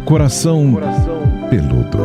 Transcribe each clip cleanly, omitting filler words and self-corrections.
Coração Peludo.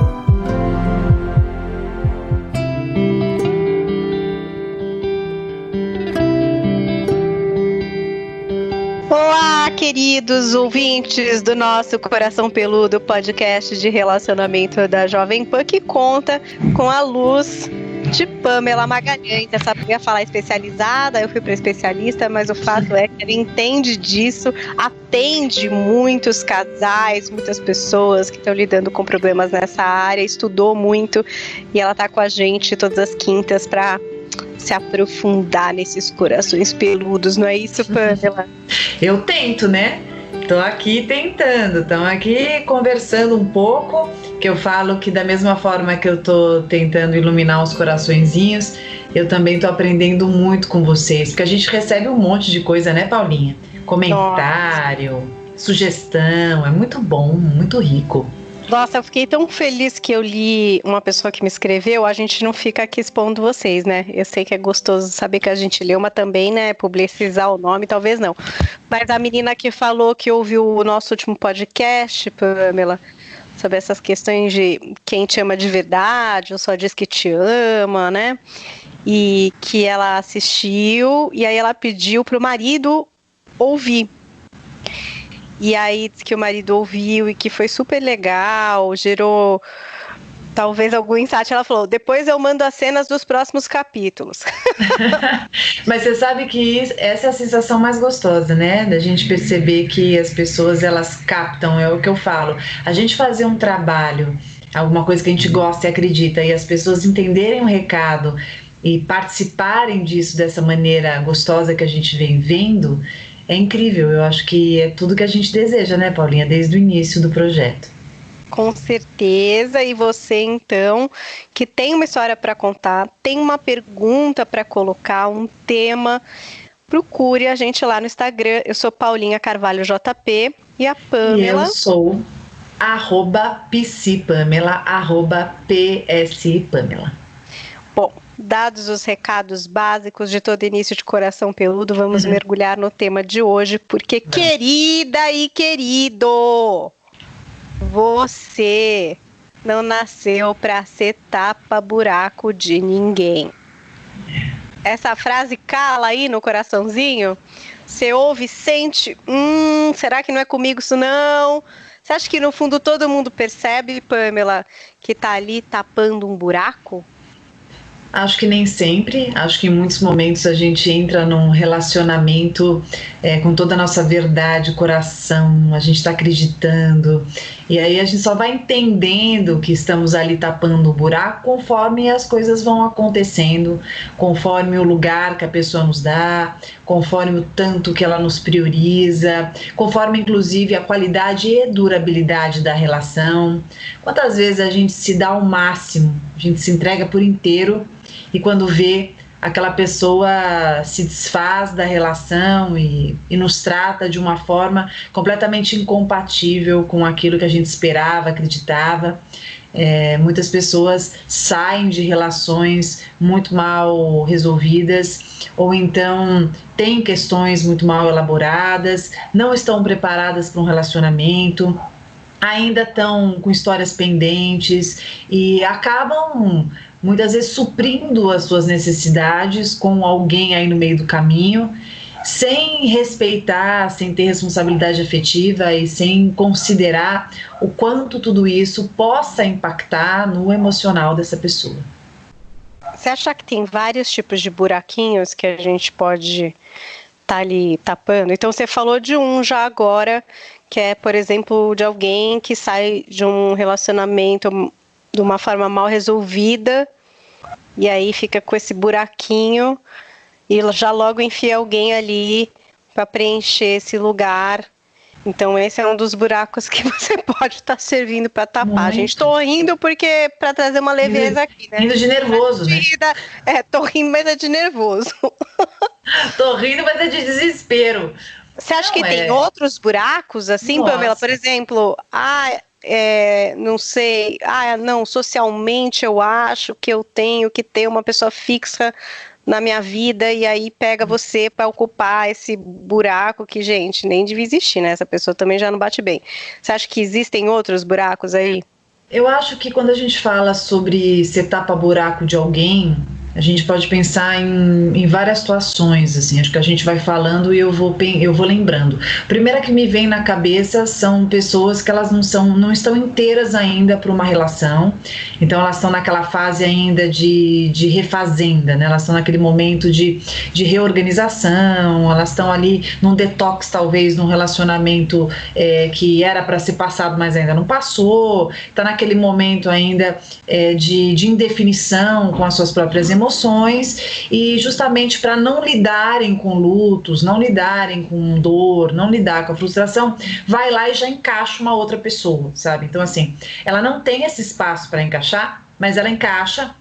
Olá, queridos ouvintes do nosso Coração Peludo, podcast de relacionamento da Jovem Pan, que conta com a luz de Pamela Magalhães. Essa ia falar especializada, eu fui para especialista, mas o fato é que ela entende disso, atende muitos casais, muitas pessoas que estão lidando com problemas nessa área, estudou muito e ela está com a gente todas as quintas para se aprofundar nesses corações peludos, não é isso, Pamela? Eu tento, né? Tô aqui tentando, estamos aqui conversando um pouco, que eu falo que da mesma forma que eu tô tentando iluminar os coraçõezinhos, eu também tô aprendendo muito com vocês, porque a gente recebe um monte de coisa, né, Paulinha? Comentário, sugestão, é muito bom, muito rico. Nossa, eu fiquei tão feliz que eu li uma pessoa que me escreveu. A gente não fica aqui expondo vocês, né? Eu sei que é gostoso saber que a gente leu, mas também, né, publicizar o nome, talvez não. Mas a menina que falou que ouviu o nosso último podcast, Pamela, sobre essas questões de quem te ama de verdade, ou só diz que te ama, né? E que ela assistiu, e aí ela pediu pro marido ouvir. E aí disse que o marido ouviu e que foi super legal, gerou talvez algum insight. Ela falou, depois eu mando as cenas dos próximos capítulos. Mas você sabe que essa é a sensação mais gostosa, né? Da gente perceber que as pessoas, elas captam, é o que eu falo. A gente fazer um trabalho, alguma coisa que a gente gosta e acredita, e as pessoas entenderem o recado e participarem disso dessa maneira gostosa que a gente vem vendo, é incrível. Eu acho que é tudo que a gente deseja, né, Paulinha, desde o início do projeto. Com certeza. E você, então, que tem uma história para contar, tem uma pergunta para colocar, um tema, procure a gente lá no Instagram. Eu sou Paulinha Carvalho JP e a Pamela... E eu sou @psipamela, @psipamela. Bom, dados os recados básicos de todo início de Coração Peludo, vamos mergulhar no tema de hoje, porque, querida e querido, você não nasceu para ser tapa-buraco de ninguém. Essa frase cala aí no coraçãozinho? Você ouve, sente, será que não é comigo isso não? Você acha que no fundo todo mundo percebe, Pamela, que tá ali tapando um buraco? Acho que nem sempre, acho que em muitos momentos a gente entra num relacionamento com toda a nossa verdade, coração, a gente está acreditando, e aí a gente só vai entendendo que estamos ali tapando o buraco conforme as coisas vão acontecendo, conforme o lugar que a pessoa nos dá, conforme o tanto que ela nos prioriza, conforme inclusive a qualidade e durabilidade da relação. Quantas vezes a gente se dá ao máximo, a gente se entrega por inteiro, e quando vê, aquela pessoa se desfaz da relação e nos trata de uma forma completamente incompatível com aquilo que a gente esperava, acreditava. Muitas pessoas saem de relações muito mal resolvidas, ou então têm questões muito mal elaboradas, não estão preparadas para um relacionamento, ainda estão com histórias pendentes e acabam muitas vezes suprindo as suas necessidades com alguém aí no meio do caminho, sem respeitar, sem ter responsabilidade afetiva e sem considerar o quanto tudo isso possa impactar no emocional dessa pessoa. Você acha que tem vários tipos de buraquinhos que a gente pode estar ali tapando? Então você falou de um já agora, que é, por exemplo, de alguém que sai de um relacionamento de uma forma mal resolvida, e aí fica com esse buraquinho, e já logo enfia alguém ali para preencher esse lugar. Então esse é um dos buracos que você pode estar servindo para tapar. Muito. Gente, tô rindo porque para trazer uma leveza aqui, né? Rindo de nervoso, né? Tô rindo, mas é de nervoso. Tô rindo, mas é de desespero. Você acha que tem outros buracos, assim, Nossa. Pamela? Por exemplo, não sei, socialmente eu acho que eu tenho que ter uma pessoa fixa na minha vida e aí pega você para ocupar esse buraco que, gente, nem devia existir, né? Essa pessoa também já não bate bem. Você acha que existem outros buracos aí? Eu acho que quando a gente fala sobre ser tapa-buraco de alguém, a gente pode pensar em várias situações, assim, acho que a gente vai falando e eu vou lembrando. A primeira que me vem na cabeça são pessoas que elas não estão inteiras ainda para uma relação, então elas estão naquela fase ainda de refazenda, né? Elas estão naquele momento de reorganização, elas estão ali num detox, talvez, num relacionamento que era para ser passado, mas ainda não passou, está naquele momento ainda de indefinição com as suas próprias emoções, e justamente para não lidarem com lutos, não lidarem com dor, não lidar com a frustração, vai lá e já encaixa uma outra pessoa, sabe? Então, assim, ela não tem esse espaço para encaixar, mas ela encaixa,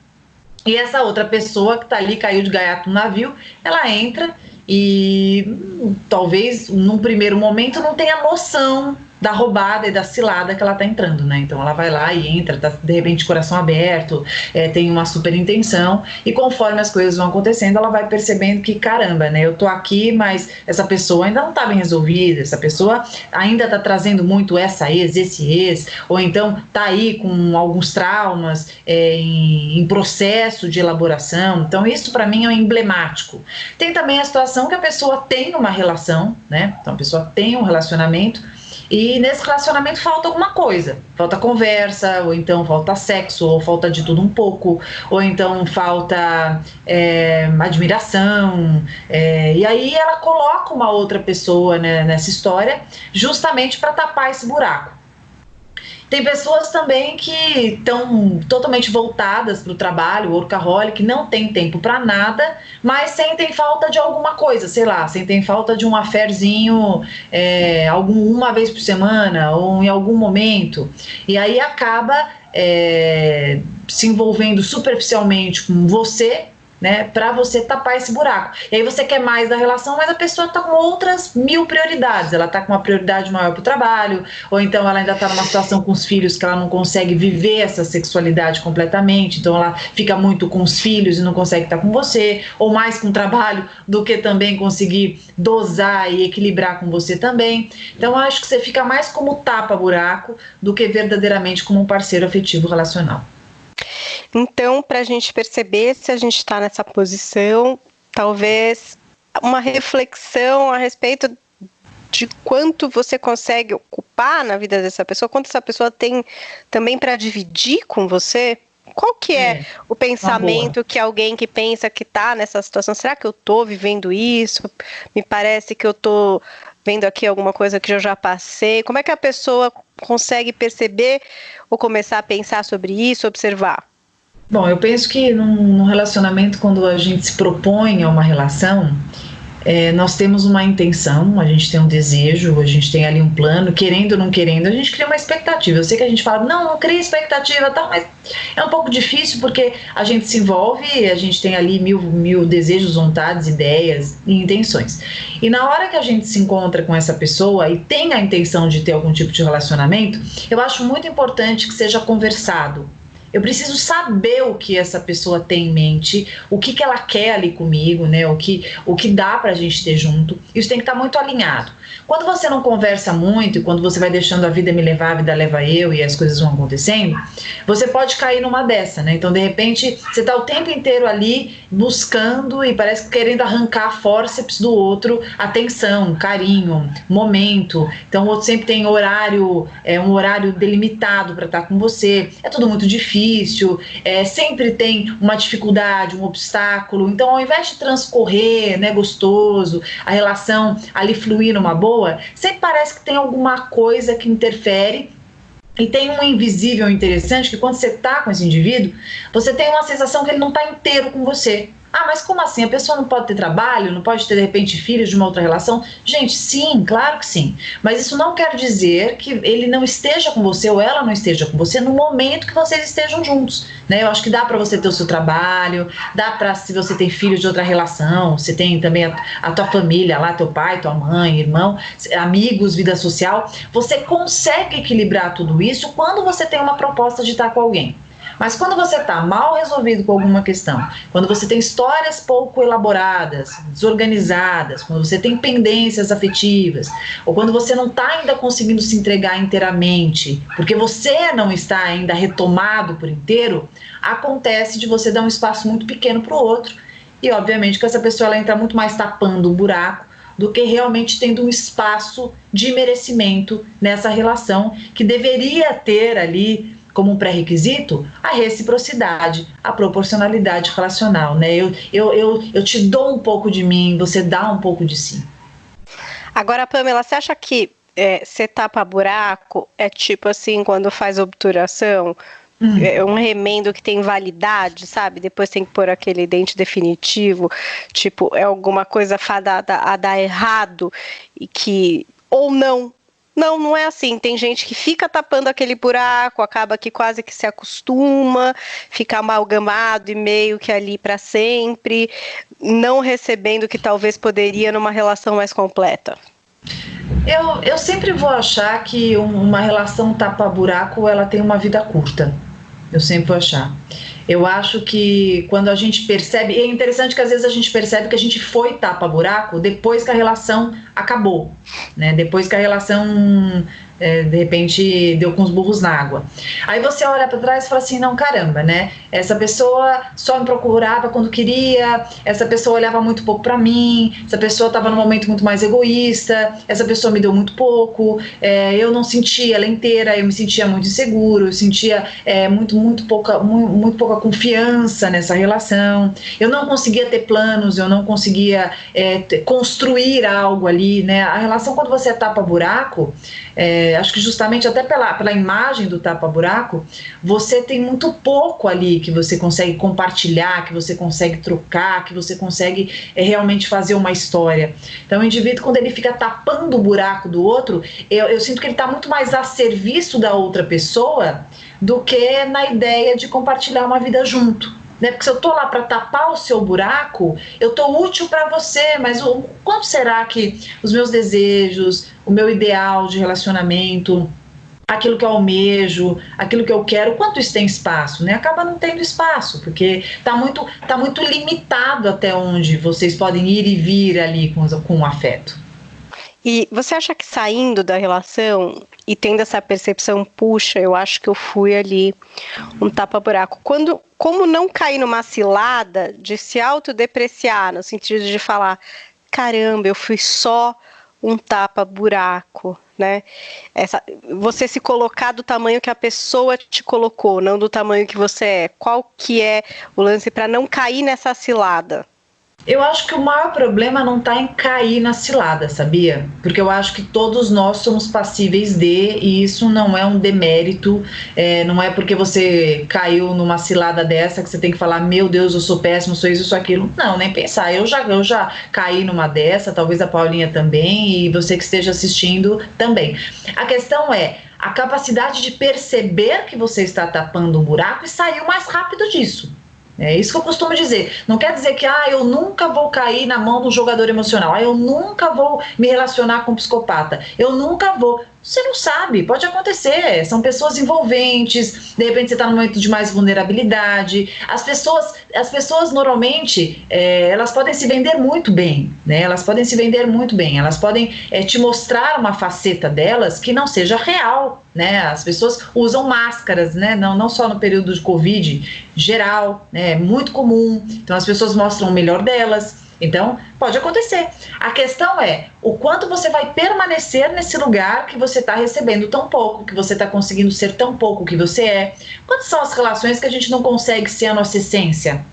e essa outra pessoa que está ali, caiu de gaiato no navio, ela entra e talvez num primeiro momento não tenha noção da roubada e da cilada que ela tá entrando, né? Então ela vai lá e entra, tá de repente de coração aberto, tem uma super intenção, e conforme as coisas vão acontecendo, ela vai percebendo que, caramba, né? Eu tô aqui, mas essa pessoa ainda não tá bem resolvida, essa pessoa ainda tá trazendo muito esse ex, ou então tá aí com alguns traumas em processo de elaboração. Então isso para mim é emblemático. Tem também a situação que a pessoa tem uma relação, né? Então a pessoa tem um relacionamento, e nesse relacionamento falta alguma coisa, falta conversa, ou então falta sexo, ou falta de tudo um pouco, ou então falta admiração, e aí ela coloca uma outra pessoa, né, nessa história, justamente para tapar esse buraco. Tem pessoas também que estão totalmente voltadas para o trabalho, workaholic, não tem tempo para nada, mas sentem falta de alguma coisa, sei lá, sentem falta de um affairzinho uma vez por semana ou em algum momento, e aí acaba se envolvendo superficialmente com você, né, para você tapar esse buraco. E aí você quer mais da relação, mas a pessoa está com outras 1000 prioridades. Ela está com uma prioridade maior para o trabalho, ou então ela ainda está numa situação com os filhos que ela não consegue viver essa sexualidade completamente, então ela fica muito com os filhos e não consegue estar com você, ou mais com o trabalho do que também conseguir dosar e equilibrar com você também. Então eu acho que você fica mais como tapa-buraco do que verdadeiramente como um parceiro afetivo relacional. Então, para a gente perceber se a gente está nessa posição, talvez uma reflexão a respeito de quanto você consegue ocupar na vida dessa pessoa, quanto essa pessoa tem também para dividir com você. Qual que é o pensamento que alguém que pensa que está nessa situação? Será que eu estou vivendo isso? Me parece que eu estou vendo aqui alguma coisa que eu já passei. Como é que a pessoa consegue perceber ou começar a pensar sobre isso, observar? Bom, eu penso que num relacionamento, quando a gente se propõe a uma relação, nós temos uma intenção, a gente tem um desejo, a gente tem ali um plano, querendo ou não querendo, a gente cria uma expectativa. Eu sei que a gente fala, não cria expectativa, tal, mas é um pouco difícil porque a gente se envolve, a gente tem ali mil desejos, vontades, ideias e intenções. E na hora que a gente se encontra com essa pessoa e tem a intenção de ter algum tipo de relacionamento, eu acho muito importante que seja conversado. Eu preciso saber o que essa pessoa tem em mente, o que ela quer ali comigo, né? O que dá pra gente ter junto. Isso tem que estar muito alinhado. Quando você não conversa muito, e quando você vai deixando a vida me levar, a vida leva eu, e as coisas vão acontecendo, você pode cair numa dessa, né? Então, de repente, você tá o tempo inteiro ali buscando e parece que querendo arrancar fórceps do outro, atenção, carinho, momento. Então, o outro sempre tem horário, um horário delimitado para estar com você. É tudo muito difícil, sempre tem uma dificuldade, um obstáculo. Então, ao invés de transcorrer, né, gostoso, a relação ali fluir numa boa, sempre parece que tem alguma coisa que interfere. E tem um invisível interessante, que quando você está com esse indivíduo, você tem uma sensação que ele não está inteiro com você. Ah, mas como assim? A pessoa não pode ter trabalho, não pode ter, de repente, filhos de uma outra relação? Gente, sim, claro que sim. Mas isso não quer dizer que ele não esteja com você ou ela não esteja com você no momento que vocês estejam juntos, né? Eu acho que dá para você ter o seu trabalho, dá para, se você tem filhos de outra relação, você tem também a tua família lá, teu pai, tua mãe, irmão, amigos, vida social, você consegue equilibrar tudo isso quando você tem uma proposta de estar com alguém. Mas quando você está mal resolvido com alguma questão, quando você tem histórias pouco elaboradas, desorganizadas, quando você tem pendências afetivas, ou quando você não está ainda conseguindo se entregar inteiramente, porque você não está ainda retomado por inteiro, acontece de você dar um espaço muito pequeno para o outro, e obviamente que essa pessoa ela entra muito mais tapando um buraco do que realmente tendo um espaço de merecimento nessa relação, que deveria ter ali como um pré-requisito a reciprocidade, a proporcionalidade relacional, né? Eu te dou um pouco de mim, você dá um pouco de si. Agora, Pamela, você acha que você tapa buraco é tipo assim, quando faz obturação, é um remendo que tem validade, sabe? Depois tem que pôr aquele dente definitivo, tipo, é alguma coisa fadada a dar errado e que, ou não. Não é assim. Tem gente que fica tapando aquele buraco, acaba que quase que se acostuma, fica amalgamado e meio que ali para sempre, não recebendo o que talvez poderia numa relação mais completa. Eu sempre vou achar que uma relação tapa-buraco, ela tem uma vida curta. Eu sempre vou achar. Eu acho que quando a gente percebe, e é interessante que às vezes a gente percebe que a gente foi tapa-buraco depois que a relação acabou, né? Depois que a relação, de repente, deu com os burros na água. Aí você olha para trás e fala assim, não, caramba, né? Essa pessoa só me procurava quando queria, essa pessoa olhava muito pouco para mim, essa pessoa estava num momento muito mais egoísta, essa pessoa me deu muito pouco, eu não sentia ela inteira, eu me sentia muito inseguro, eu sentia muito pouca confiança nessa relação, eu não conseguia ter planos, eu não conseguia construir algo ali, né? A relação, quando você tapa buraco, acho que justamente até pela imagem do tapa-buraco, você tem muito pouco ali que você consegue compartilhar, que você consegue trocar, que você consegue realmente fazer uma história. Então o indivíduo, quando ele fica tapando o buraco do outro, eu sinto que ele está muito mais a serviço da outra pessoa do que na ideia de compartilhar uma vida junto. Né? Porque se eu estou lá para tapar o seu buraco, eu estou útil para você, mas quanto será que os meus desejos, o meu ideal de relacionamento, aquilo que eu almejo, aquilo que eu quero, quanto isso tem espaço? Né? Acaba não tendo espaço, porque está muito limitado até onde vocês podem ir e vir ali com o afeto. E você acha que saindo da relação e tendo essa percepção, puxa, eu acho que eu fui ali um tapa-buraco, como não cair numa cilada de se autodepreciar, no sentido de falar, caramba, eu fui só um tapa-buraco, né? Você se colocar do tamanho que a pessoa te colocou, não do tamanho que você é. Qual que é o lance para não cair nessa cilada? Eu acho que o maior problema não está em cair na cilada, sabia? Porque eu acho que todos nós somos passíveis e isso não é um demérito, não é porque você caiu numa cilada dessa que você tem que falar, meu Deus, eu sou péssimo, sou isso, sou aquilo. Não, nem pensar, eu já caí numa dessa, talvez a Paulinha também, e você que esteja assistindo também. A questão é a capacidade de perceber que você está tapando um buraco e sair o mais rápido disso. É isso que eu costumo dizer. Não quer dizer que eu nunca vou cair na mão do jogador emocional, eu nunca vou me relacionar com um psicopata, eu nunca vou. Você não sabe, pode acontecer, são pessoas envolventes, de repente você está num momento de mais vulnerabilidade. As pessoas normalmente, elas podem se vender muito bem, né? Elas podem se vender muito bem, elas podem te mostrar uma faceta delas que não seja real, né? As pessoas usam máscaras, né? Não só no período de Covid, geral, né? É muito comum, então as pessoas mostram o melhor delas. Então, pode acontecer. A questão é o quanto você vai permanecer nesse lugar que você está recebendo tão pouco, que você está conseguindo ser tão pouco que você é. Quantas são as relações que a gente não consegue ser a nossa essência?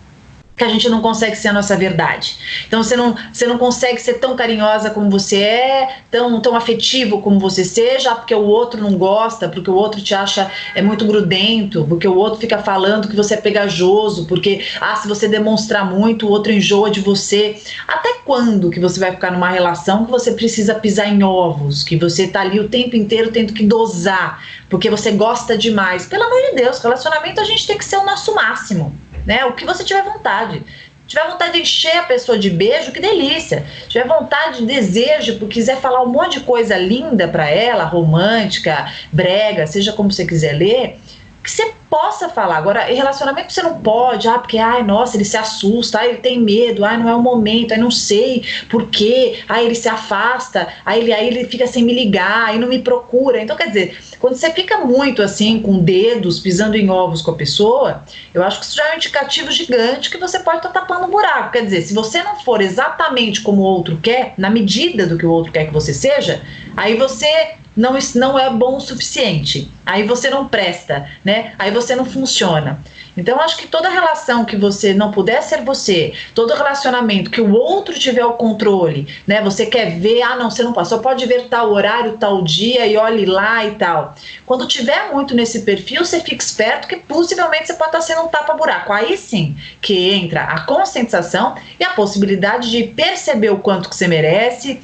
Que a gente não consegue ser a nossa verdade. Então você não consegue ser tão carinhosa como você é, tão afetivo como você seja, porque o outro não gosta, porque o outro te acha muito grudento, porque o outro fica falando que você é pegajoso, porque se você demonstrar muito, o outro enjoa de você. Até quando que você vai ficar numa relação que você precisa pisar em ovos, que você tá ali o tempo inteiro tendo que dosar, porque você gosta demais? Pelo amor de Deus, relacionamento a gente tem que ser o nosso máximo. Né? O que você tiver vontade. Tiver vontade de encher a pessoa de beijo, que delícia. Tiver vontade de desejo, porque quiser falar um monte de coisa linda para ela, romântica, brega, seja como você quiser ler, que você possa falar. Agora, em relacionamento você não pode, porque, nossa, ele se assusta, ele tem medo, não é o momento, não sei por quê, ele se afasta, aí ele fica sem me ligar, aí não me procura. Então, quer dizer, quando você fica muito assim, com dedos, pisando em ovos com a pessoa, eu acho que isso já é um indicativo gigante que você pode estar tapando um buraco. Quer dizer, se você não for exatamente como o outro quer, na medida do que o outro quer que você seja, aí você não é bom o suficiente, aí você não presta, né? Aí você não funciona. Então, acho que toda relação que você não puder ser você, todo relacionamento que o outro tiver o controle, né? Você quer ver, não, você não pode, só pode ver tal horário, tal dia e olhe lá e tal. Quando tiver muito nesse perfil, você fica esperto que possivelmente você pode estar sendo um tapa-buraco. Aí sim que entra a conscientização e a possibilidade de perceber o quanto que você merece,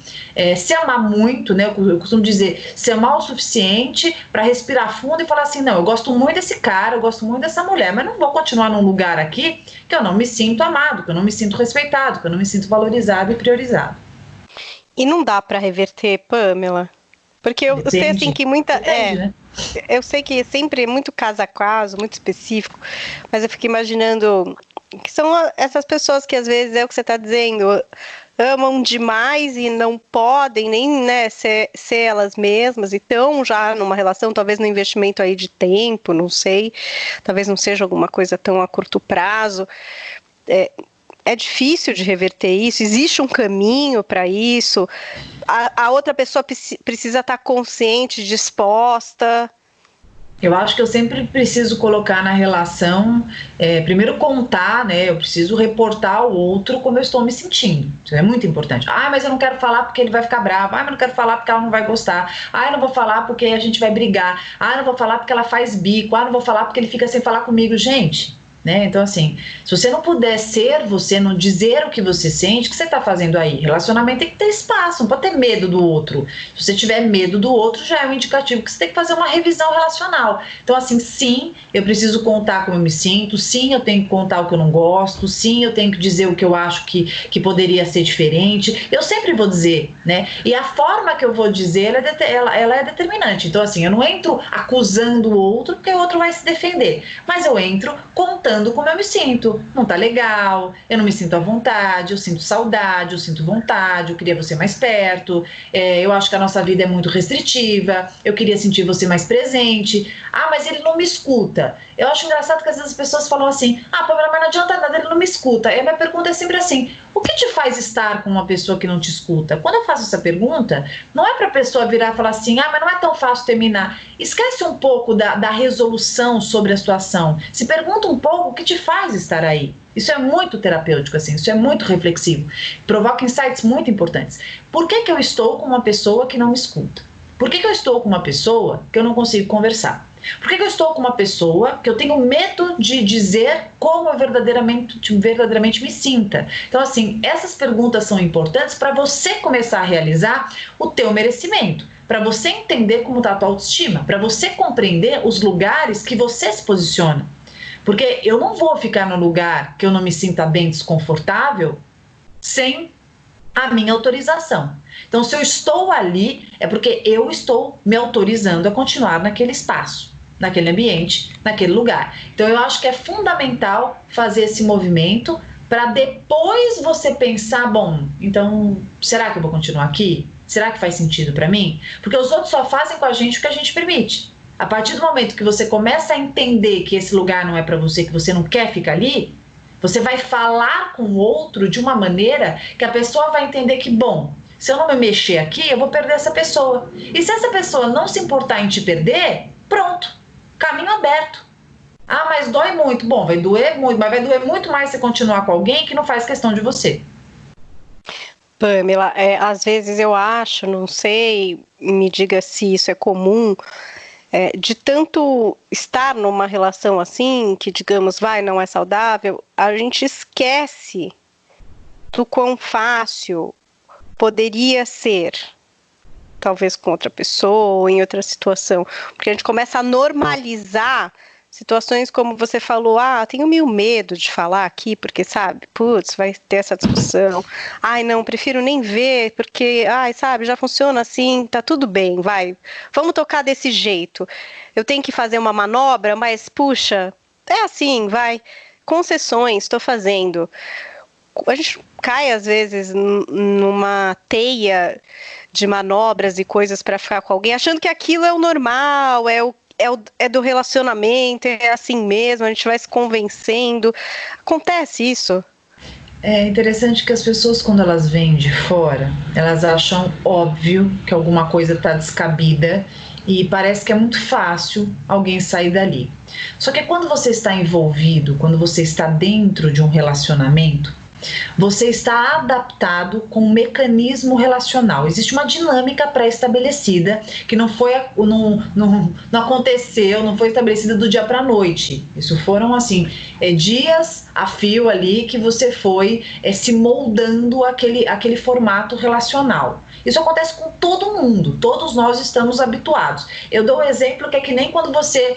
se amar muito, né? Eu costumo dizer, se amar o suficiente para respirar fundo e falar assim, não, eu gosto muito desse cara, eu gosto muito dessa mulher, mas não vou continuar num lugar aqui que eu não me sinto amado, que eu não me sinto respeitado, que eu não me sinto valorizado e priorizado. E não dá para reverter, Pamela? Porque eu sei assim que muita... Depende, né? Eu sei que sempre é muito caso a caso, muito específico, mas eu fico imaginando que são essas pessoas que às vezes é o que você está dizendo, amam demais e não podem nem, né, ser elas mesmas e estão já numa relação, talvez no investimento aí de tempo, não sei, talvez não seja alguma coisa tão a curto prazo. É difícil de reverter isso, existe um caminho para isso, a outra pessoa precisa estar consciente, disposta. Eu acho que eu sempre preciso colocar na relação, primeiro contar, né? Eu preciso reportar ao outro como eu estou me sentindo. Isso é muito importante. Mas eu não quero falar porque ele vai ficar bravo. Mas eu não quero falar porque ela não vai gostar. Eu não vou falar porque a gente vai brigar. Eu não vou falar porque ela faz bico. Eu não vou falar porque ele fica sem falar comigo. Gente, né? Então, assim, se você não puder ser você, não dizer o que você sente, o que você está fazendo aí? Relacionamento tem que ter espaço, não pode ter medo do outro. Se você tiver medo do outro, já é um indicativo que você tem que fazer uma revisão relacional. Então, assim, sim, eu preciso contar como eu me sinto, sim, eu tenho que contar o que eu não gosto, sim, eu tenho que dizer o que eu acho que poderia ser diferente. Eu sempre vou dizer, né? E a forma que eu vou dizer, ela é determinante. Então, assim, eu não entro acusando o outro, porque o outro vai se defender. Mas eu entro contando como eu me sinto. Não tá legal, eu não me sinto à vontade, eu sinto saudade, eu sinto vontade, eu queria você mais perto, eu acho que a nossa vida é muito restritiva, eu queria sentir você mais presente. Mas ele não me escuta. Eu acho engraçado que às vezes as pessoas falam assim, Pamela, mas não adianta nada, ele não me escuta. E a minha pergunta é sempre assim, o que te faz estar com uma pessoa que não te escuta? Quando eu faço essa pergunta, não é pra pessoa virar e falar assim, mas não é tão fácil terminar. Esquece um pouco da resolução sobre a situação. Se pergunta um pouco o que te faz estar aí. Isso é muito terapêutico, assim, isso é muito reflexivo. Provoca insights muito importantes. Por que eu estou com uma pessoa que não me escuta? Por que eu estou com uma pessoa que eu não consigo conversar? Por que eu estou com uma pessoa que eu tenho medo de dizer como eu verdadeiramente me sinta? Então, assim, essas perguntas são importantes para você começar a realizar o teu merecimento, para você entender como está a tua autoestima, para você compreender os lugares que você se posiciona. Porque eu não vou ficar no lugar que eu não me sinta bem, desconfortável, sem a minha autorização. Então, se eu estou ali, é porque eu estou me autorizando a continuar naquele espaço, naquele ambiente, naquele lugar. Então, eu acho que é fundamental fazer esse movimento para depois você pensar, bom, então, será que eu vou continuar aqui? Será que faz sentido para mim? Porque os outros só fazem com a gente o que a gente permite. A partir do momento que você começa a entender que esse lugar não é para você, que você não quer ficar ali, você vai falar com o outro de uma maneira que a pessoa vai entender que, bom, se eu não me mexer aqui, eu vou perder essa pessoa. E se essa pessoa não se importar em te perder, pronto, caminho aberto. Mas dói muito. Bom, vai doer muito, mas vai doer muito mais se continuar com alguém que não faz questão de você. Pamela, às vezes eu acho, não sei, me diga se isso é comum, de tanto estar numa relação assim, que digamos, não é saudável, a gente esquece do quão fácil poderia ser, talvez com outra pessoa ou em outra situação, porque a gente começa a normalizar situações como você falou, tenho meio medo de falar aqui, porque, sabe, putz, vai ter essa discussão. Ai, não, prefiro nem ver, porque, sabe, já funciona assim, tá tudo bem, vai. Vamos tocar desse jeito. Eu tenho que fazer uma manobra, mas, puxa, é assim, vai. Concessões, estou fazendo. A gente cai, às vezes, numa teia de manobras e coisas para ficar com alguém, achando que aquilo é o normal, é do relacionamento, é assim mesmo, a gente vai se convencendo. Acontece isso? É interessante que as pessoas, quando elas vêm de fora, elas acham óbvio que alguma coisa está descabida e parece que é muito fácil alguém sair dali. Só que quando você está envolvido, quando você está dentro de um relacionamento, você está adaptado com um mecanismo relacional. Existe uma dinâmica pré-estabelecida que não aconteceu, não foi estabelecida do dia para a noite. Isso foram dias a fio ali que você foi se moldando aquele formato relacional. Isso acontece com todo mundo, todos nós estamos habituados. Eu dou um exemplo que é que nem quando você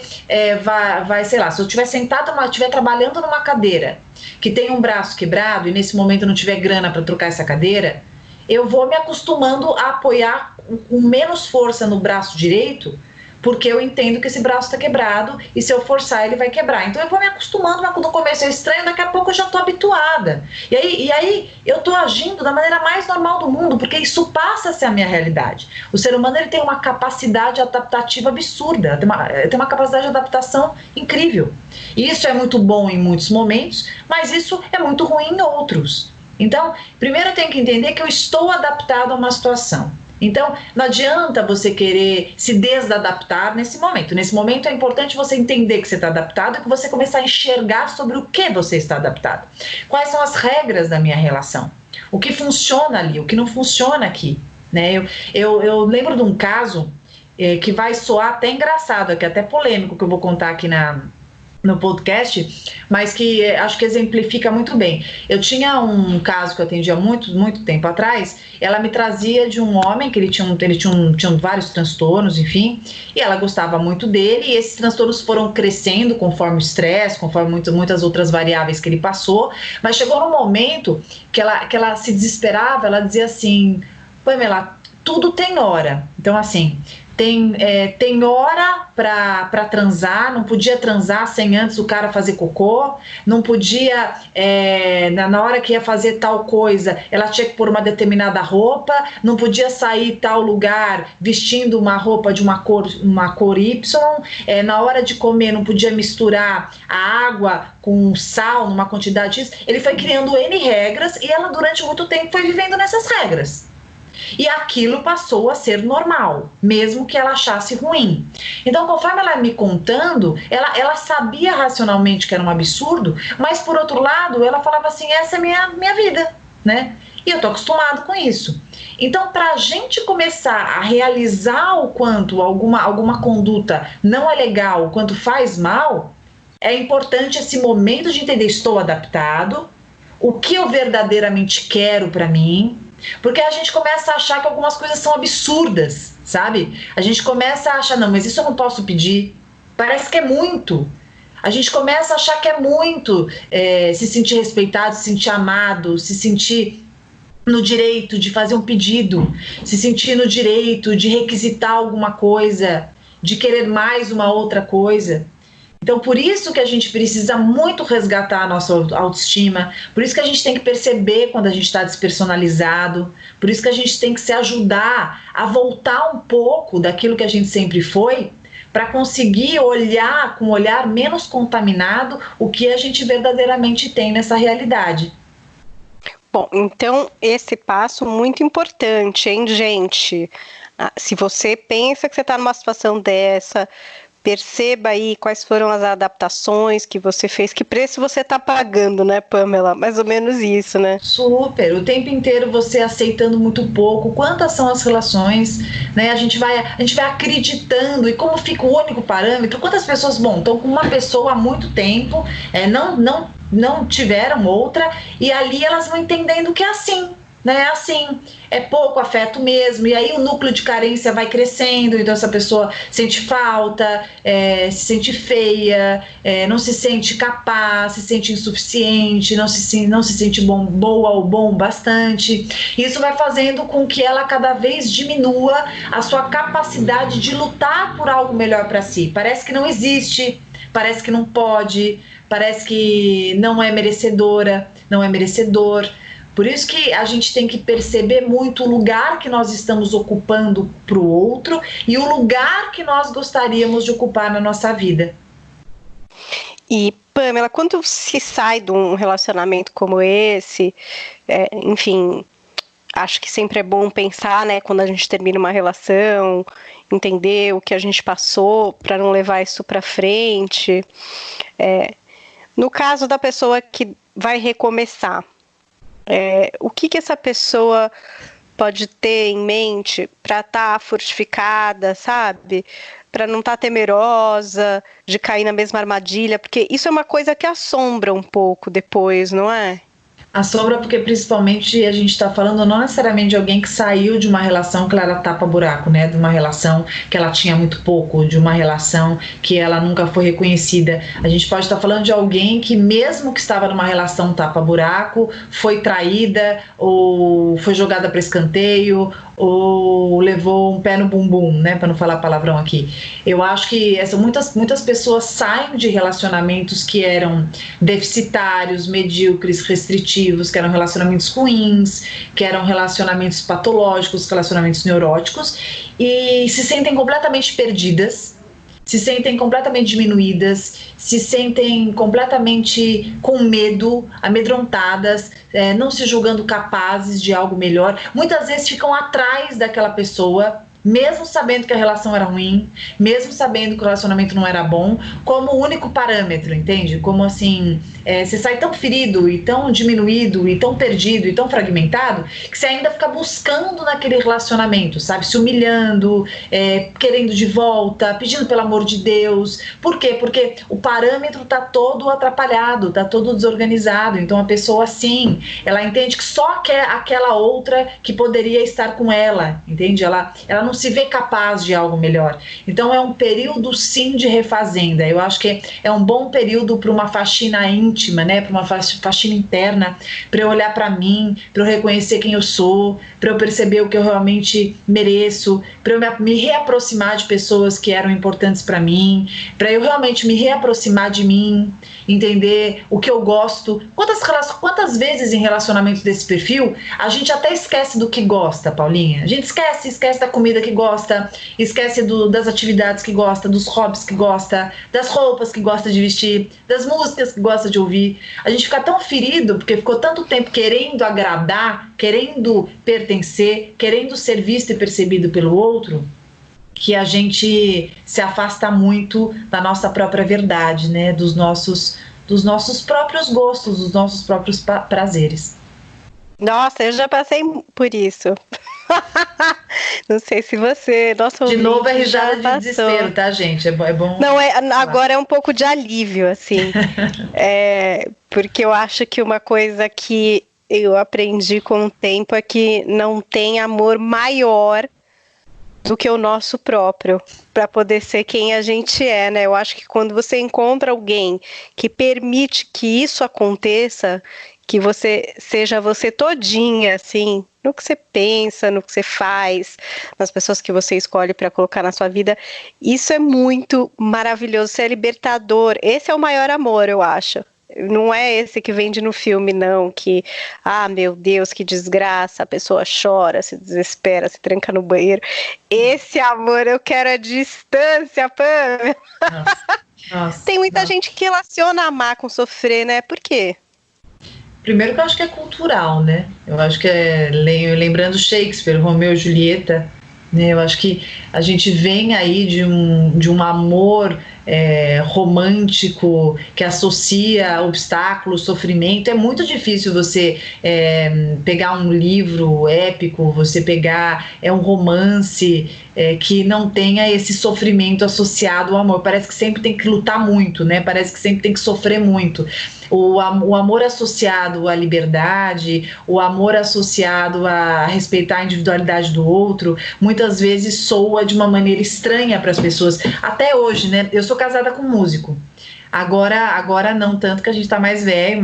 vai, sei lá, se eu estiver estiver trabalhando numa cadeira que tem um braço quebrado e nesse momento eu não tiver grana para trocar essa cadeira, eu vou me acostumando a apoiar com menos força no braço direito, porque eu entendo que esse braço está quebrado e se eu forçar ele vai quebrar. Então eu vou me acostumando, mas no começo é estranho, daqui a pouco eu já estou habituada. E aí eu estou agindo da maneira mais normal do mundo, porque isso passa a ser a minha realidade. O ser humano ele tem uma capacidade adaptativa absurda, tem uma capacidade de adaptação incrível. E isso é muito bom em muitos momentos, mas isso é muito ruim em outros. Então, primeiro eu tenho que entender que eu estou adaptado a uma situação. Então, não adianta você querer se desadaptar nesse momento. Nesse momento é importante você entender que você está adaptado e que você começar a enxergar sobre o que você está adaptado. Quais são as regras da minha relação? O que funciona ali, o que não funciona aqui, né? Eu lembro de um caso que vai soar até engraçado, que é até polêmico, que eu vou contar aqui no podcast, mas que acho que exemplifica muito bem. Eu tinha um caso que eu atendia muito tempo atrás, ela me trazia de um homem que ele tinha vários transtornos, enfim, e ela gostava muito dele, e esses transtornos foram crescendo conforme o estresse, conforme muitas outras variáveis que ele passou, mas chegou num momento que ela se desesperava, ela dizia assim, Pamela, tudo tem hora. Então, assim, tem hora para transar, não podia transar sem antes o cara fazer cocô, não podia, na hora que ia fazer tal coisa, ela tinha que pôr uma determinada roupa, não podia sair tal lugar vestindo uma roupa de uma cor Y, na hora de comer não podia misturar a água com sal numa quantidade X. Ele foi criando N regras e ela durante muito tempo foi vivendo nessas regras. E aquilo passou a ser normal, mesmo que ela achasse ruim. Então, conforme ela me contando, ela sabia racionalmente que era um absurdo, mas por outro lado, ela falava assim, essa é minha vida, né? E eu tô acostumado com isso. Então, para a gente começar a realizar o quanto alguma conduta não é legal, o quanto faz mal, é importante esse momento de entender, estou adaptado, o que eu verdadeiramente quero para mim. Porque a gente começa a achar que algumas coisas são absurdas, sabe? A gente começa a achar, não, mas isso eu não posso pedir. Parece que é muito. A gente começa a achar que é muito se sentir respeitado, se sentir amado, se sentir no direito de fazer um pedido, se sentir no direito de requisitar alguma coisa, de querer mais uma outra coisa. Então, por isso que a gente precisa muito resgatar a nossa autoestima, por isso que a gente tem que perceber quando a gente está despersonalizado, por isso que a gente tem que se ajudar a voltar um pouco daquilo que a gente sempre foi, para conseguir olhar com um olhar menos contaminado o que a gente verdadeiramente tem nessa realidade. Bom, então esse passo muito importante, hein, gente? Se você pensa que você está numa situação dessa, perceba aí quais foram as adaptações que você fez, que preço você está pagando, né, Pamela? Mais ou menos isso, né? Super, o tempo inteiro você aceitando muito pouco, quantas são as relações, né? A gente vai acreditando, e como fica o único parâmetro, quantas pessoas, estão com uma pessoa há muito tempo, não tiveram outra, e ali elas vão entendendo que é assim. né? Assim, é pouco afeto mesmo, e aí o núcleo de carência vai crescendo, então essa pessoa sente falta, se sente feia, não se sente capaz, se sente insuficiente, não se sente boa ou bom bastante. Isso vai fazendo com que ela cada vez diminua a sua capacidade de lutar por algo melhor para si. Parece que não existe, parece que não pode, parece que não é merecedora, não é merecedor. Por isso que a gente tem que perceber muito o lugar que nós estamos ocupando para o outro e o lugar que nós gostaríamos de ocupar na nossa vida. E, Pamela, quando se sai de um relacionamento como esse, enfim, acho que sempre é bom pensar, né, quando a gente termina uma relação, entender o que a gente passou para não levar isso para frente. No caso da pessoa que vai recomeçar, o que essa pessoa pode ter em mente para estar fortificada, sabe? Para não estar temerosa de cair na mesma armadilha, porque isso é uma coisa que assombra um pouco depois, não é? Assombra porque principalmente a gente está falando não necessariamente de alguém que saiu de uma relação que ela era tapa-buraco, né? De uma relação que ela tinha muito pouco, de uma relação que ela nunca foi reconhecida. A gente pode estar falando de alguém que mesmo que estava numa relação tapa-buraco, foi traída ou foi jogada para escanteio ou levou um pé no bumbum, né? Para não falar palavrão aqui. Eu acho que muitas pessoas saem de relacionamentos que eram deficitários, medíocres, restritivos, que eram relacionamentos ruins, que eram relacionamentos patológicos, relacionamentos neuróticos, e se sentem completamente perdidas, se sentem completamente diminuídas, se sentem completamente com medo, amedrontadas, não se julgando capazes de algo melhor. Muitas vezes ficam atrás daquela pessoa, mesmo sabendo que a relação era ruim, mesmo sabendo que o relacionamento não era bom, como único parâmetro, entende? Como assim, você sai tão ferido e tão diminuído e tão perdido e tão fragmentado que você ainda fica buscando naquele relacionamento, sabe? Se humilhando, querendo de volta, pedindo pelo amor de Deus. Por quê? Porque o parâmetro tá todo atrapalhado, tá todo desorganizado. Então a pessoa, assim, ela entende que só quer aquela outra que poderia estar com ela, entende? Ela não se vê capaz de algo melhor. Então é um período sim de refazenda. Eu acho que é um bom período para uma faxina íntima, né? Para uma faxina interna, para eu olhar para mim, para eu reconhecer quem eu sou, para eu perceber o que eu realmente mereço, para eu me reaproximar de pessoas que eram importantes para mim, para eu realmente me reaproximar de mim, entender o que eu gosto. Quantas vezes em relacionamentos desse perfil a gente até esquece do que gosta, Paulinha? A gente esquece da comida que gosta, esquece das atividades que gosta, dos hobbies que gosta, das roupas que gosta de vestir, das músicas que gosta de ouvir. A gente fica tão ferido porque ficou tanto tempo querendo agradar, querendo pertencer, querendo ser visto e percebido pelo outro, que a gente se afasta muito da nossa própria verdade, né? Dos nossos próprios gostos, dos nossos próprios prazeres. Nossa, eu já passei por isso. Não sei se você... Nossa, de novo é risada de desespero, tá, gente? É bom... Não, agora é um pouco de alívio, assim. Porque eu acho que uma coisa que eu aprendi com o tempo é que não tem amor maior do que o nosso próprio, para poder ser quem a gente é, né? Eu acho que quando você encontra alguém que permite que isso aconteça, que você seja você todinha, assim, no que você pensa, no que você faz, nas pessoas que você escolhe para colocar na sua vida, isso é muito maravilhoso, isso é libertador. Esse é o maior amor, eu acho. Não é esse que vende no filme, não, que, meu Deus, que desgraça, a pessoa chora, se desespera, se tranca no banheiro. Esse amor eu quero a distância, Pamela. Tem muita gente que relaciona amar com sofrer, né? Por quê? Primeiro que eu acho que é cultural, né? Eu acho que lembrando Shakespeare, Romeu e Julieta, né? Eu acho que a gente vem aí de um amor romântico que associa obstáculos, sofrimento. É muito difícil você pegar um livro épico, você pegar um romance que não tenha esse sofrimento associado ao amor. Parece que sempre tem que lutar muito, né? Parece que sempre tem que sofrer muito. O amor associado à liberdade, o amor associado a respeitar a individualidade do outro, muitas vezes soa de uma maneira estranha para as pessoas. Até hoje, né? Eu sou casada com um músico. Agora não tanto, que a gente tá mais velho,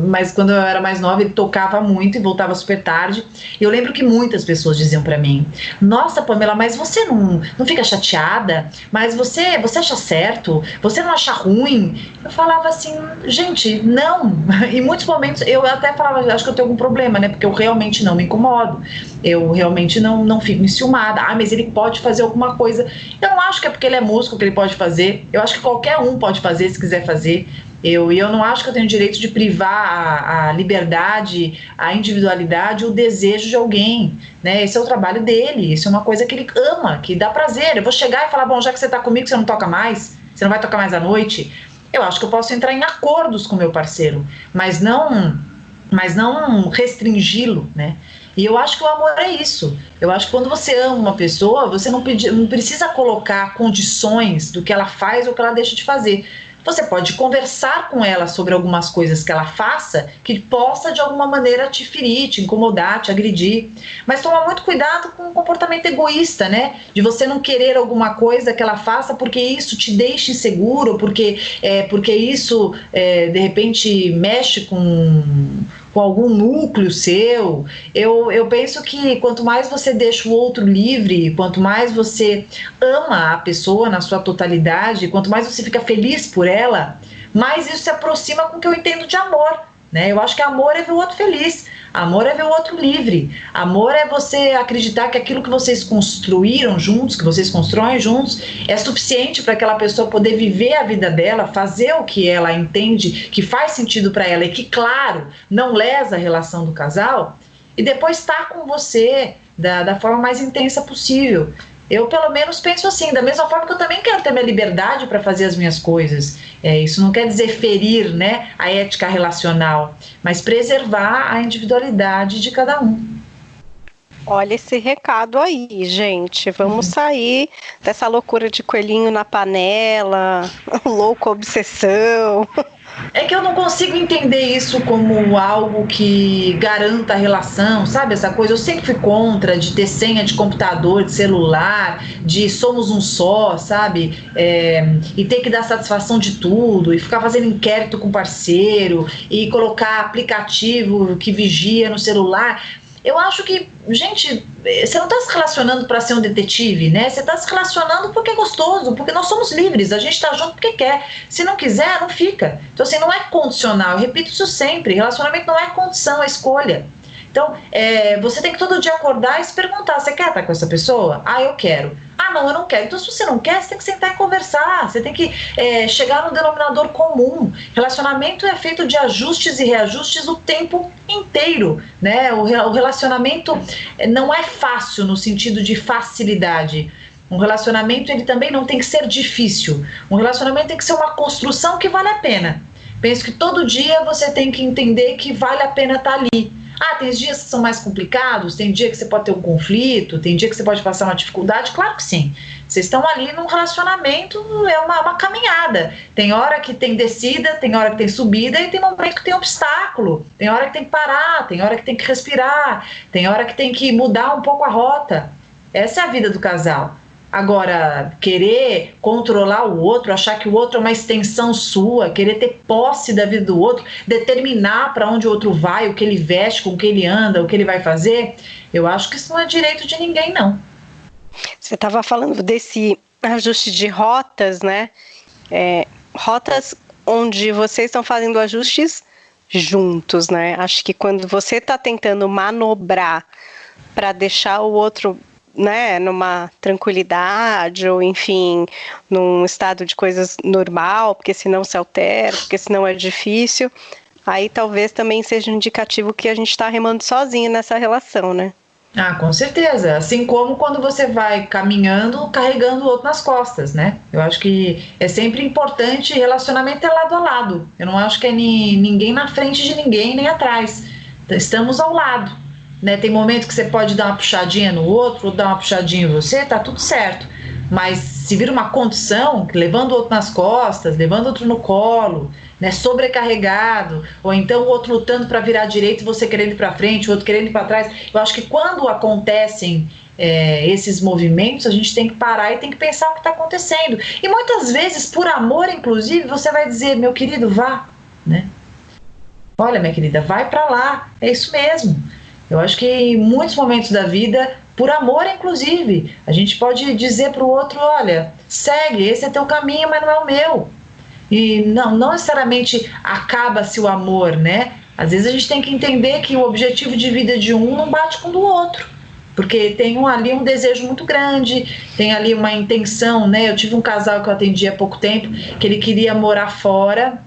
mas quando eu era mais nova ele tocava muito e voltava super tarde. E eu lembro que muitas pessoas diziam pra mim: nossa, Pamela, mas você não fica chateada? Mas você acha certo? Você não acha ruim? Eu falava assim, gente, não. Em muitos momentos eu até falava, acho que eu tenho algum problema, né? Porque eu realmente não me incomodo. Eu realmente não fico enciumada. Ah, mas ele pode fazer alguma coisa. Eu não acho que é porque ele é músico que ele pode fazer. Eu acho que qualquer um pode fazer se quiser fazer. Eu não acho que eu tenho direito de privar a liberdade, a individualidade, o desejo de alguém, né? Esse é o trabalho dele, isso é uma coisa que ele ama, que dá prazer. Eu vou chegar e falar, bom, já que você tá comigo, você não toca mais? Você não vai tocar mais à noite? Eu acho que eu posso entrar em acordos com o meu parceiro, mas não restringi-lo, né? E eu acho que o amor é isso. Eu acho que quando você ama uma pessoa, você não precisa colocar condições do que ela faz ou que ela deixa de fazer. Você pode conversar com ela sobre algumas coisas que ela faça que possa de alguma maneira te ferir, te incomodar, te agredir. Mas toma muito cuidado com o comportamento egoísta, né? De você não querer alguma coisa que ela faça porque isso te deixa inseguro, porque isso de repente mexe com algum núcleo seu. Eu penso que quanto mais você deixa o outro livre, quanto mais você ama a pessoa na sua totalidade, quanto mais você fica feliz por ela, mais isso se aproxima com o que eu entendo de amor, né? Eu acho que amor é ver o outro feliz, amor é ver o outro livre, amor é você acreditar que aquilo que vocês construíram juntos, que vocês constroem juntos, é suficiente para aquela pessoa poder viver a vida dela, fazer o que ela entende que faz sentido para ela e que, claro, não lesa a relação do casal, e depois estar com você da forma mais intensa possível. Eu, pelo menos, penso assim, da mesma forma que eu também quero ter minha liberdade para fazer as minhas coisas. Isso não quer dizer ferir, né, a ética relacional, mas preservar a individualidade de cada um. Olha esse recado aí, gente. Vamos sair dessa loucura de coelhinho na panela, louca obsessão. É que eu não consigo entender isso como algo que garanta a relação, sabe? Essa coisa, eu sempre fui contra de ter senha de computador, de celular, de somos um só, sabe? E ter que dar satisfação de tudo, e ficar fazendo inquérito com parceiro, e colocar aplicativo que vigia no celular. Eu acho que, gente, você não está se relacionando para ser um detetive, né? Você está se relacionando porque é gostoso, porque nós somos livres, a gente está junto porque quer. Se não quiser, não fica. Então, assim, não é condicional, eu repito isso sempre, relacionamento não é condição, é escolha. Então, você tem que todo dia acordar e se perguntar, você quer estar com essa pessoa? Ah, eu quero. Ah, não, eu não quero. Então, se você não quer, você tem que sentar e conversar, você tem que chegar no denominador comum. Relacionamento é feito de ajustes e reajustes o tempo inteiro, né? O relacionamento não é fácil no sentido de facilidade. Um relacionamento, ele também não tem que ser difícil. Um relacionamento tem que ser uma construção que vale a pena. Penso que todo dia você tem que entender que vale a pena estar ali. Ah, tem dias que são mais complicados, tem dia que você pode ter um conflito, tem dia que você pode passar uma dificuldade, claro que sim. Vocês estão ali num relacionamento, é uma caminhada. Tem hora que tem descida, tem hora que tem subida e tem momento que tem obstáculo. Tem hora que tem que parar, tem hora que tem que respirar, tem hora que tem que mudar um pouco a rota. Essa é a vida do casal. Agora, querer controlar o outro, achar que o outro é uma extensão sua, querer ter posse da vida do outro, determinar para onde o outro vai, o que ele veste, com o que ele anda, o que ele vai fazer, eu acho que isso não é direito de ninguém, não. Você estava falando desse ajuste de rotas, né? Rotas onde vocês estão fazendo ajustes juntos, né? Acho que quando você está tentando manobrar para deixar o outro, né, numa tranquilidade ou enfim, num estado de coisas normal, porque senão se altera, porque senão é difícil, aí talvez também seja um indicativo que a gente está remando sozinho nessa relação, né? Ah, com certeza, assim como quando você vai caminhando, carregando o outro nas costas, né? Eu acho que é sempre importante, relacionamento é lado a lado, eu não acho que é ninguém na frente de ninguém, nem atrás, estamos ao lado. Né, tem momentos que você pode dar uma puxadinha no outro, ou dar uma puxadinha em você, tá tudo certo. Mas se vira uma condição, levando o outro nas costas, levando o outro no colo, né, sobrecarregado, ou então o outro lutando para virar direito e você querendo ir para frente, o outro querendo ir para trás. Eu acho que quando acontecem esses movimentos, a gente tem que parar e tem que pensar o que está acontecendo. E muitas vezes, por amor, inclusive, você vai dizer, meu querido, vá, né? Olha, minha querida, vai para lá, é isso mesmo. Eu acho que em muitos momentos da vida, por amor, inclusive, a gente pode dizer para o outro, olha, segue, esse é teu caminho, mas não é o meu. E não necessariamente acaba-se o amor, né? Às vezes a gente tem que entender que o objetivo de vida de um não bate com o do outro, porque tem ali um desejo muito grande, tem ali uma intenção, né? Eu tive um casal que eu atendi há pouco tempo, que ele queria morar fora,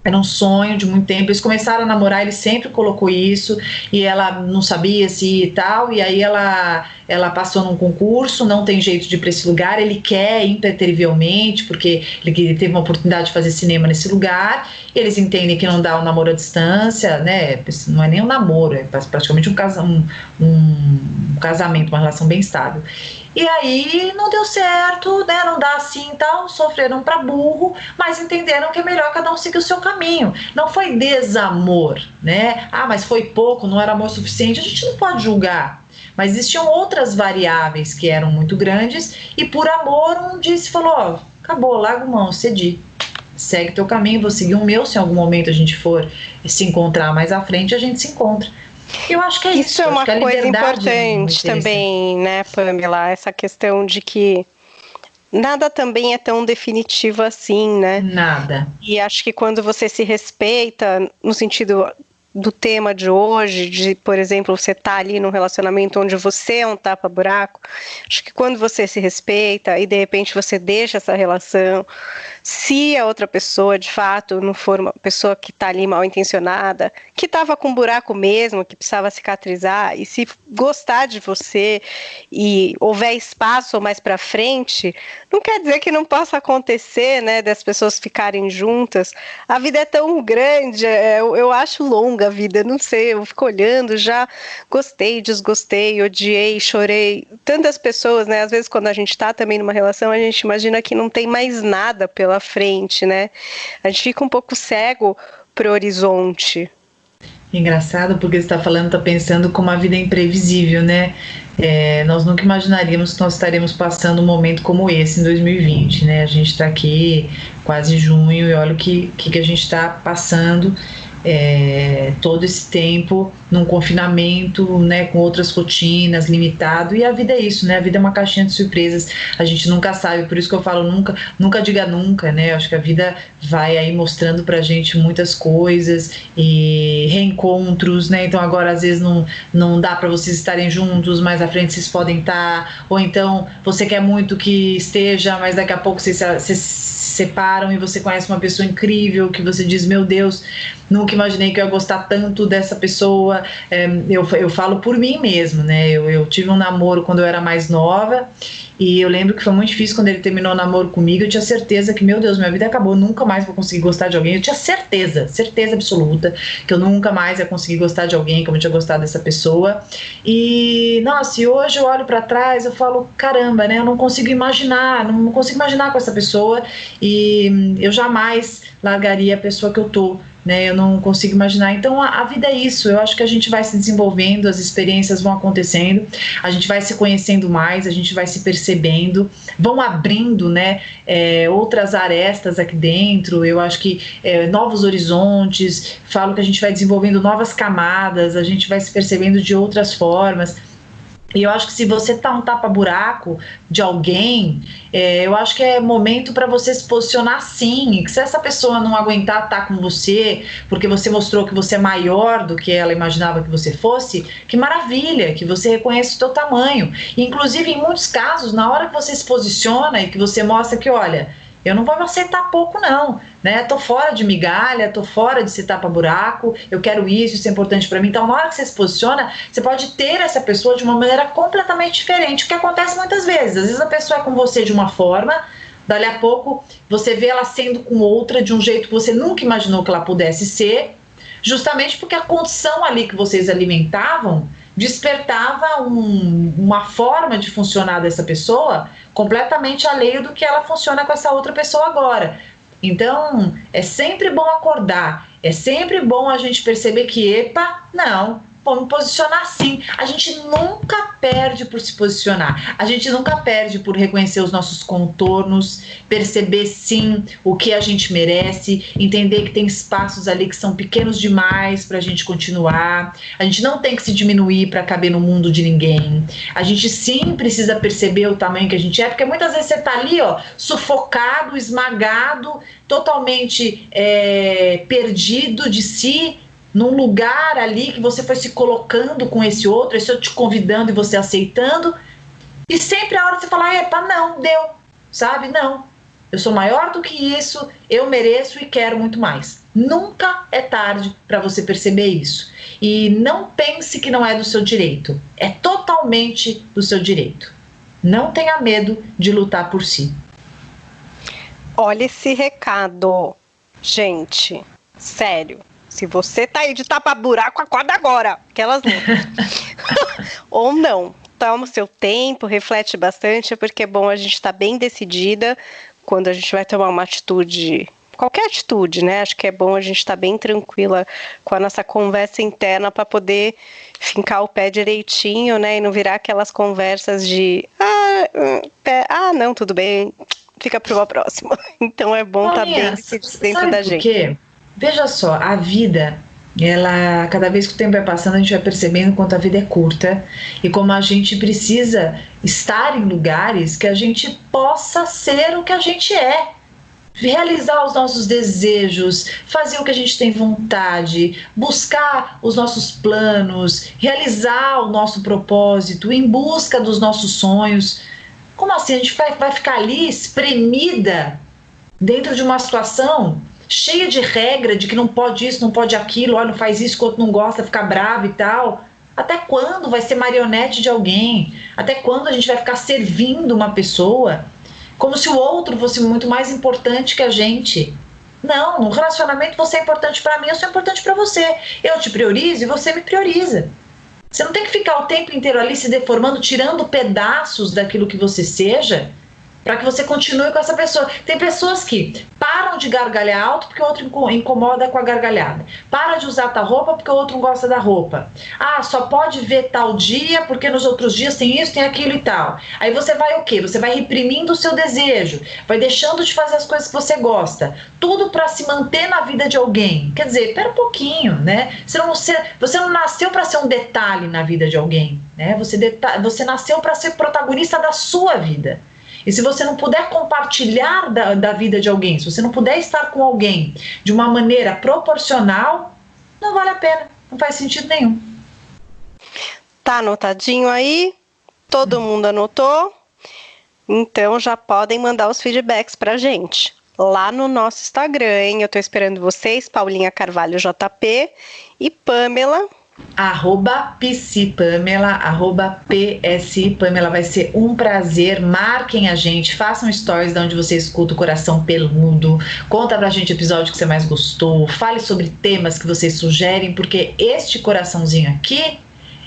era um sonho de muito tempo, eles começaram a namorar, ele sempre colocou isso, e ela não sabia se ia e tal, e aí ela passou num concurso, não tem jeito de ir para esse lugar, ele quer impreterivelmente, porque ele teve uma oportunidade de fazer cinema nesse lugar, eles entendem que não dá um namoro à distância, né, não é nem um namoro, é praticamente um casamento, uma relação bem estável. E aí não deu certo, né, não dá assim e tal, sofreram pra burro, mas entenderam que é melhor cada um seguir o seu caminho. Não foi desamor, né? Ah, mas foi pouco, não era amor suficiente, a gente não pode julgar. Mas existiam outras variáveis que eram muito grandes e por amor um disse, falou, ó, acabou, larga mão, cedi. Segue teu caminho, vou seguir o meu, se em algum momento a gente for se encontrar mais à frente, a gente se encontra. Eu acho que é isso. Isso é uma coisa importante também, né, Pamela? Essa questão de que nada também é tão definitivo assim, né? Nada. E acho que quando você se respeita, no sentido do tema de hoje, de, por exemplo, você tá ali num relacionamento onde você é um tapa-buraco, acho que quando você se respeita e de repente você deixa essa relação, se a outra pessoa de fato não for uma pessoa que tá ali mal intencionada, que tava com buraco mesmo, que precisava cicatrizar, e se gostar de você e houver espaço mais para frente, não quer dizer que não possa acontecer, né, das pessoas ficarem juntas. A vida é tão grande, eu acho longa a vida, não sei, eu fico olhando, já gostei, desgostei, odiei, chorei. Tantas pessoas, né, às vezes quando a gente tá também numa relação, a gente imagina que não tem mais nada pela frente, né? A gente fica um pouco cego pro horizonte. Engraçado, porque você está falando, está pensando como a vida é imprevisível, né? Nós nunca imaginaríamos que nós estaremos passando um momento como esse em 2020, né? A gente está aqui quase junho e olha o que a gente está passando todo esse tempo num confinamento, né, com outras rotinas, limitado, e a vida é isso, né? A vida é uma caixinha de surpresas, a gente nunca sabe, por isso que eu falo nunca diga nunca, né? Eu acho que a vida vai aí mostrando pra gente muitas coisas e reencontros, né? Então agora às vezes não dá pra vocês estarem juntos, mais à frente vocês podem estar, ou então você quer muito que esteja, mas daqui a pouco vocês se separam e você conhece uma pessoa incrível que você diz, meu Deus, nunca imaginei que eu ia gostar tanto dessa pessoa. Eu falo por mim mesmo, né? Eu tive um namoro quando eu era mais nova e eu lembro que foi muito difícil quando ele terminou o namoro comigo. Eu tinha certeza que, meu Deus, minha vida acabou, nunca mais vou conseguir gostar de alguém. Eu tinha certeza absoluta que eu nunca mais ia conseguir gostar de alguém como eu tinha gostado dessa pessoa. E, nossa, e hoje eu olho pra trás, eu falo, caramba, né? Eu não consigo imaginar com essa pessoa e eu jamais largaria a pessoa que eu tô, né? Eu não consigo imaginar. Então a vida é isso, eu acho que a gente vai se desenvolvendo, as experiências vão acontecendo, a gente vai se conhecendo mais, a gente vai se percebendo, vão abrindo, né, outras arestas aqui dentro. Eu acho que novos horizontes, falo que a gente vai desenvolvendo novas camadas, a gente vai se percebendo de outras formas. E eu acho que se você tá um tapa-buraco de alguém, eu acho que é momento para você se posicionar sim, que se essa pessoa não aguentar estar com você, porque você mostrou que você é maior do que ela imaginava que você fosse, que maravilha, que você reconhece o seu tamanho. E, inclusive, em muitos casos, na hora que você se posiciona e que você mostra que, olha, eu não vou aceitar pouco não, né? Tô fora de migalha, tô fora de ser tapa-buraco, eu quero isso é importante para mim. Então, na hora que você se posiciona, você pode ter essa pessoa de uma maneira completamente diferente, o que acontece muitas vezes. Às vezes a pessoa é com você de uma forma, dali a pouco você vê ela sendo com outra de um jeito que você nunca imaginou que ela pudesse ser, justamente porque a condição ali que vocês alimentavam despertava uma forma de funcionar dessa pessoa completamente alheio do que ela funciona com essa outra pessoa agora. Então, é sempre bom acordar, é sempre bom a gente perceber que, epa, não, vou me posicionar sim. A gente nunca perde por se posicionar, a gente nunca perde por reconhecer os nossos contornos, perceber sim o que a gente merece, entender que tem espaços ali que são pequenos demais para a gente continuar. A gente não tem que se diminuir para caber no mundo de ninguém. A gente sim precisa perceber o tamanho que a gente é, porque muitas vezes você está ali, ó, sufocado, esmagado, totalmente perdido de si, num lugar ali que você foi se colocando com esse outro, esse outro te convidando e você aceitando, e sempre a hora de você falar, epa, não, deu, sabe, não, eu sou maior do que isso, eu mereço e quero muito mais. Nunca é tarde para você perceber isso, e não pense que não é do seu direito, é totalmente do seu direito. Não tenha medo de lutar por si. Olha esse recado, gente, sério. Se você tá aí de tapa-buraco, acorda agora. Aquelas não. Ou não. Toma o seu tempo, reflete bastante, porque é bom a gente estar bem decidida quando a gente vai tomar uma atitude, qualquer atitude, né? Acho que é bom a gente estar bem tranquila com a nossa conversa interna para poder fincar o pé direitinho, né? E não virar aquelas conversas de não, tudo bem, fica para uma próxima. Então é bom estar bem decidido dentro da gente. Sabe por quê? Veja só, a vida, ela, cada vez que o tempo vai passando, a gente vai percebendo quanto a vida é curta e como a gente precisa estar em lugares que a gente possa ser o que a gente é. Realizar os nossos desejos, fazer o que a gente tem vontade, buscar os nossos planos, realizar o nosso propósito, em busca dos nossos sonhos. Como assim? A gente vai ficar ali espremida dentro de uma situação cheia de regra, de que não pode isso, não pode aquilo, olha, não faz isso, que o outro não gosta, fica bravo e tal. Até quando vai ser marionete de alguém? Até quando a gente vai ficar servindo uma pessoa como se o outro fosse muito mais importante que a gente? Não, no relacionamento você é importante para mim, eu sou importante para você. Eu te priorizo e você me prioriza. Você não tem que ficar o tempo inteiro ali se deformando, tirando pedaços daquilo que você seja, para que você continue com essa pessoa. Tem pessoas que param de gargalhar alto porque o outro incomoda com a gargalhada. Para de usar tal roupa porque o outro não gosta da roupa. Ah, só pode ver tal dia porque nos outros dias tem isso, tem aquilo e tal. Aí você vai o quê? Você vai reprimindo o seu desejo, vai deixando de fazer as coisas que você gosta. Tudo para se manter na vida de alguém. Quer dizer, pera um pouquinho, né? Você não nasceu para ser um detalhe na vida de alguém, né? Você nasceu para ser protagonista da sua vida. E se você não puder compartilhar da vida de alguém, se você não puder estar com alguém de uma maneira proporcional, não vale a pena, não faz sentido nenhum. Tá anotadinho aí? Todo mundo anotou? Então já podem mandar os feedbacks pra gente lá no nosso Instagram, hein? Eu tô esperando vocês, Paulinha Carvalho JP e Pamela. @psipamela, @psipamela, vai ser um prazer. Marquem a gente, façam stories de onde você escuta o Coração Peludo, conta pra gente o episódio que você mais gostou, fale sobre temas que vocês sugerem, porque este coraçãozinho aqui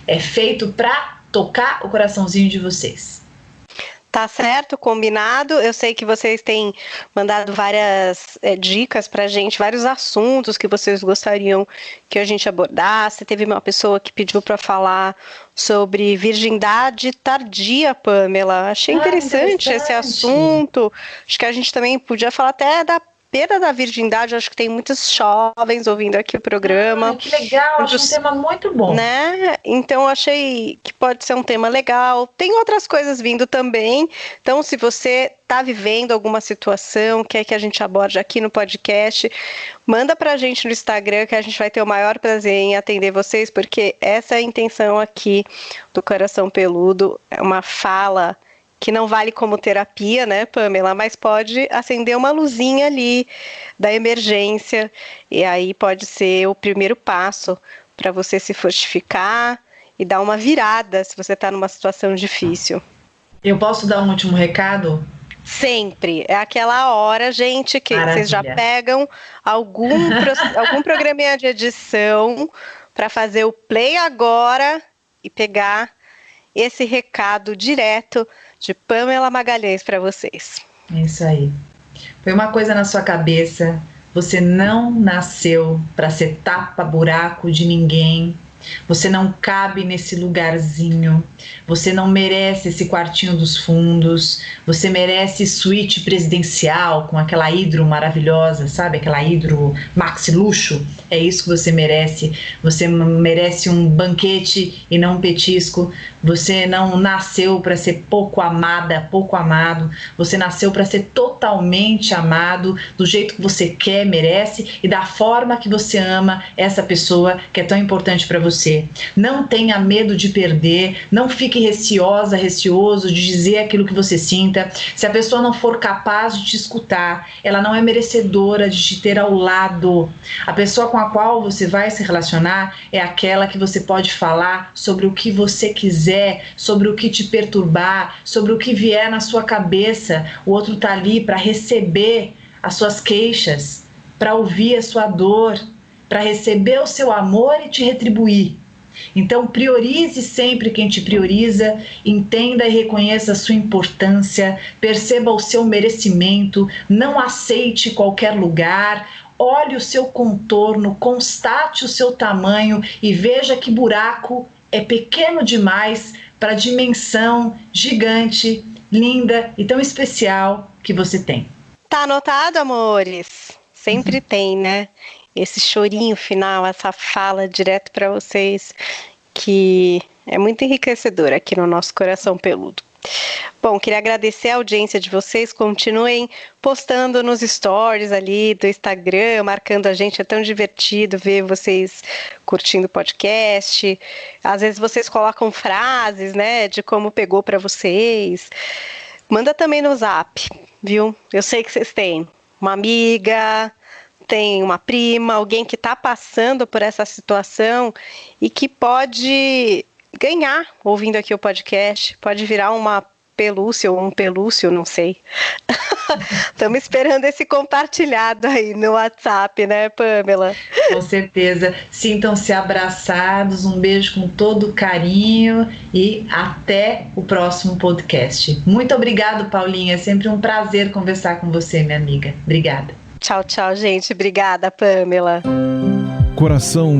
é feito pra tocar o coraçãozinho de vocês. Tá certo, combinado. Eu sei que vocês têm mandado várias dicas pra gente, vários assuntos que vocês gostariam que a gente abordasse. Teve uma pessoa que pediu para falar sobre virgindade tardia, Pamela. Achei interessante esse assunto. Acho que a gente também podia falar até da perda da virgindade. Acho que tem muitos jovens ouvindo aqui o programa. Que legal, acho um tema muito bom. Né? Então, achei que pode ser um tema legal. Tem outras coisas vindo também. Então, se você está vivendo alguma situação, quer que a gente aborde aqui no podcast, manda pra gente no Instagram, que a gente vai ter o maior prazer em atender vocês, porque essa é a intenção aqui do Coração Peludo. É uma fala que não vale como terapia, né, Pamela, mas pode acender uma luzinha ali da emergência, e aí pode ser o primeiro passo para você se fortificar e dar uma virada se você está numa situação difícil. Eu posso dar um último recado? Sempre. É aquela hora, gente, que vocês já pegam algum programinha de edição para fazer o play agora e pegar esse recado direto de Pamela Magalhães para vocês. É isso aí. Põe uma coisa na sua cabeça, você não nasceu para ser tapa-buraco de ninguém. Você não cabe nesse lugarzinho, você não merece esse quartinho dos fundos, você merece suíte presidencial com aquela hidro maravilhosa, sabe? Aquela hidro maxi luxo, é isso que você merece um banquete e não um petisco, você não nasceu para ser pouco amada, pouco amado, você nasceu para ser totalmente amado, do jeito que você quer, merece e da forma que você ama essa pessoa que é tão importante para você. Não tenha medo de perder, não fique receoso de dizer aquilo que você sinta. Se a pessoa não for capaz de te escutar, ela não é merecedora de te ter ao lado. A pessoa com a qual você vai se relacionar é aquela que você pode falar sobre o que você quiser, sobre o que te perturbar, sobre o que vier na sua cabeça. O outro está ali para receber as suas queixas, para ouvir a sua dor, para receber o seu amor e te retribuir. Então priorize sempre quem te prioriza, entenda e reconheça a sua importância, perceba o seu merecimento, não aceite qualquer lugar, olhe o seu contorno, constate o seu tamanho e veja que buraco é pequeno demais para a dimensão gigante, linda e tão especial que você tem. Tá anotado, amores? Sempre tem, né? Esse chorinho final, essa fala direto para vocês, que é muito enriquecedora aqui no nosso Coração Peludo. Bom, queria agradecer a audiência de vocês, continuem postando nos stories ali do Instagram, marcando a gente, é tão divertido ver vocês curtindo o podcast, às vezes vocês colocam frases, né, de como pegou para vocês, manda também no Zap, viu? Eu sei que vocês têm uma amiga, tem uma prima, alguém que está passando por essa situação e que pode ganhar ouvindo aqui o podcast, pode virar uma pelúcia ou um pelúcio, não sei. Estamos esperando esse compartilhado aí no WhatsApp, né, Pamela? Com certeza. Sintam-se abraçados, um beijo com todo carinho e até o próximo podcast. Muito obrigado, Paulinha. É sempre um prazer conversar com você, minha amiga. Obrigada. Tchau, tchau, gente. Obrigada, Pamela. Coração